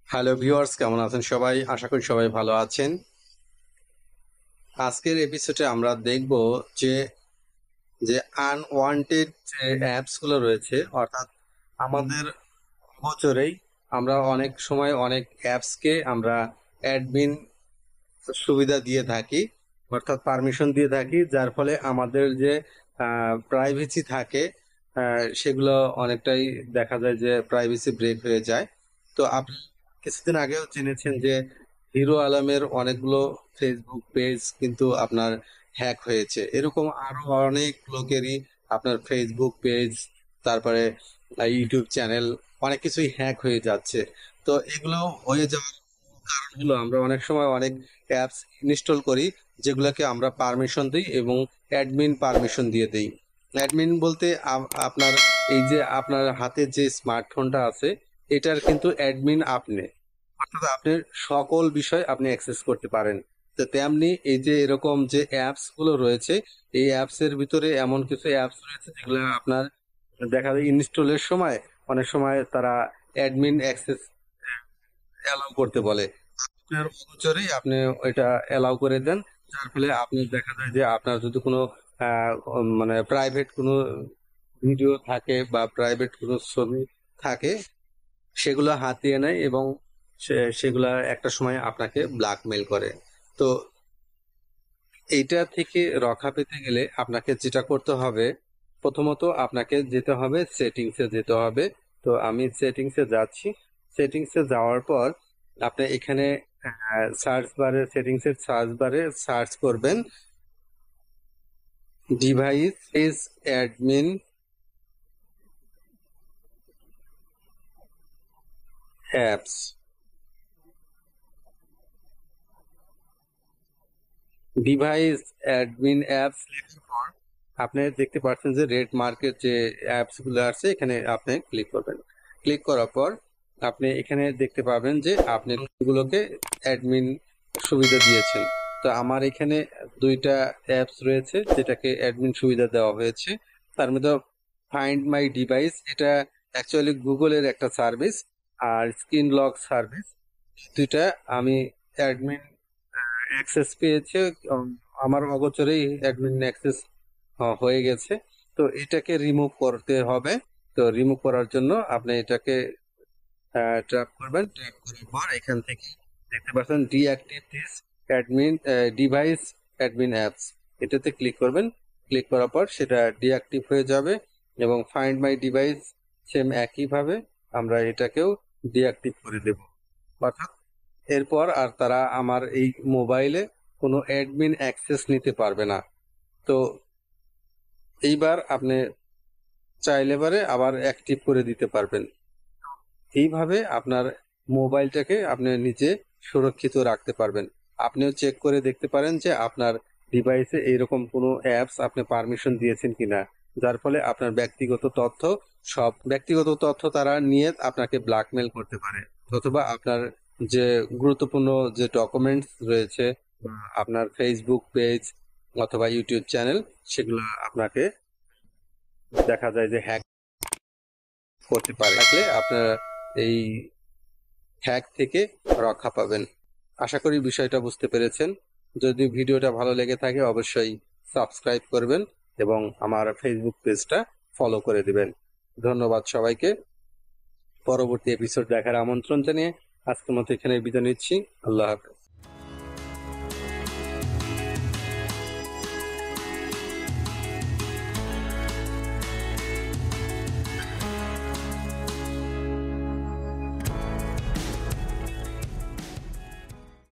Hello viewers, কেমন আছেন সবাই? আশা করি সবাই ভালো আছেন। আজকের এপিসোডে আমরা দেখব যে যে আনওয়ান্টেড যে অ্যাপস গুলো রয়েছে, অর্থাৎ আমাদের গোচরেই আমরা অনেক সময় অনেক অ্যাপসকে আমরা অ্যাডমিন সুবিধা দিয়ে থাকি, অর্থাৎ পারমিশন দিয়ে থাকি, যার ফলে আমাদের যে প্রাইভেসি থাকে সেগুলো অনেকটাই দেখা যায় যে প্রাইভেসি ব্রেক হয়ে যায়। তো আপনি কিছুদিন আগেও জেনেছেন যে হিরো আলমের অনেকগুলো ফেসবুক পেজ কিন্তু আপনার হ্যাক হয়েছে। এরকম আরো অনেক লোকেরই আপনার ফেসবুক পেজ, তারপরে ইউটিউব চ্যানেল, অনেক কিছুই হ্যাক হয়ে যাচ্ছে। তো এগুলো হয়ে যাওয়ার কারণ হলো আমরা অনেক সময় অনেক অ্যাপস ইনস্টল করি যেগুলোকে আমরা পারমিশন দিই এবং অ্যাডমিন পারমিশন দিয়ে দিই। অ্যাডমিন বলতে আপনার এই যে আপনার হাতে যে স্মার্টফোনটা আছে, এটার কিন্তু অ্যাডমিন আপনি, অর্থাৎ আপনি সকল বিষয় আপনি অ্যাক্সেস করতে পারেন। তো তেমনি এই যে এরকম যে অ্যাপস গুলো রয়েছে, এই অ্যাপস এর ভিতরে এমন কিছু অ্যাপস রয়েছে যেগুলো আপনার দেখা যায় ইনস্টলের সময় অনেক সময় তারা অ্যাডমিন অ্যাক্সেস অ্যালাউ করতে বলে। আপনার অনুচরেই আপনি এটা অ্যালাউ করে দেন, যার ফলে আপনি দেখা যায় যে আপনার যদি কোনো মানে প্রাইভেট কোনো ভিডিও থাকে বা প্রাইভেট কোনো ছবি থাকে, সেগুলো হাতিয়ে নেয় এবং সেগুলা একটা সময় আপনাকে ব্ল্যাকমেল করে। তো এইটা থেকে রক্ষা পেতে গেলে আপনাকে যেটা করতে হবে, প্রথমত আপনাকে যেতে হবে সেটিংসে যেতে হবে। তো আমি সেটিংসে যাচ্ছি। সেটিংসে যাওয়ার পর আপনি এখানে সার্চ বারে, সেটিংসের সার্চ বারে সার্চ করবেন device is admin apps. Device admin apps লেখার পর আপনি দেখতে পাচ্ছেন যে রেড মার্কের যে অ্যাপস গুলো আছে, এখানে আপনি ক্লিক করবেন। ক্লিক করার পর আপনি এখানে দেখতে পাবেন যে আপনি এগুলোকে অ্যাডমিন সুবিধা দিয়েছেন। তো আমার এখানে দুইটা অ্যাপস রয়েছে যেটাকে অ্যাডমিন সুবিধা দেওয়া হয়েছে। তার মধ্যে ফাইন্ড মাই ডিভাইস, এটা অ্যাকচুয়ালি গুগলের একটা সার্ভিস, আর স্ক্রিন লক সার্ভিস, দুইটা আমি অ্যাডমিন অ্যাক্সেস পেয়েছে। আমার অগোচরেই অ্যাডমিন অ্যাক্সেস হয়ে গেছে। তো এটাকে রিমুভ করতে হবে। তো রিমুভ করার জন্য আপনি এটাকে ট্যাপ করবেন। ট্যাপ করার পর এখান থেকে দেখতে পাচ্ছেন deactive this admin device admin apps, এটাতে ক্লিক করবেন। ক্লিক করার পর সেটা ডিঅ্যাক্টিভ হয়ে যাবে এবং ফাইন্ড মাই ডিভাইস সেম একইভাবে আমরা এটাকেও ডিঅ্যাক্টিভ করে দেব। অর্থাৎ এরপর আর তারা আমার এই মোবাইলে কোনো অ্যাডমিন অ্যাক্সেস নিতে পারবে না। তো এইবার আপনি চাইলে পারে আবার অ্যাক্টিভ করে দিতে পারবেন। এইভাবে আপনার মোবাইলটাকে আপনি নিজে সুরক্ষিত রাখতে পারবেন। আপনিও চেক করে দেখতে পারেন যে আপনার ডিভাইসে এইরকম কোনো অ্যাপস আপনি পারমিশন দিয়েছেন কিনা, যার ফলে আপনার ব্যক্তিগত তথ্য তারা নিয়ে আপনাকে ব্ল্যাকমেল করতে পারে, অথবা আপনার যে গুরুত্বপূর্ণ যে ডকুমেন্টস রয়েছে বা আপনার ফেসবুক পেজ অথবা ইউটিউব চ্যানেল, সেগুলো আপনাকে দেখা যায় যে হ্যাক করতে পারে। থাকলে আপনার এই হ্যাক থেকে রক্ষা পাবেন। আশা করি বিষয়টা বুঝতে পেরেছেন। যদি ভিডিওটা ভালো লেগে থাকে অবশ্যই সাবস্ক্রাইব করবেন এবং আমার ফেসবুক পেজটা ফলো করে দিবেন। ধন্যবাদ সবাইকে। পরবর্তী এপিসোড দেখার আমন্ত্রণ জানিয়ে আজকের মতো এখানে বিদায় নিচ্ছি। আল্লাহ হাফেজ।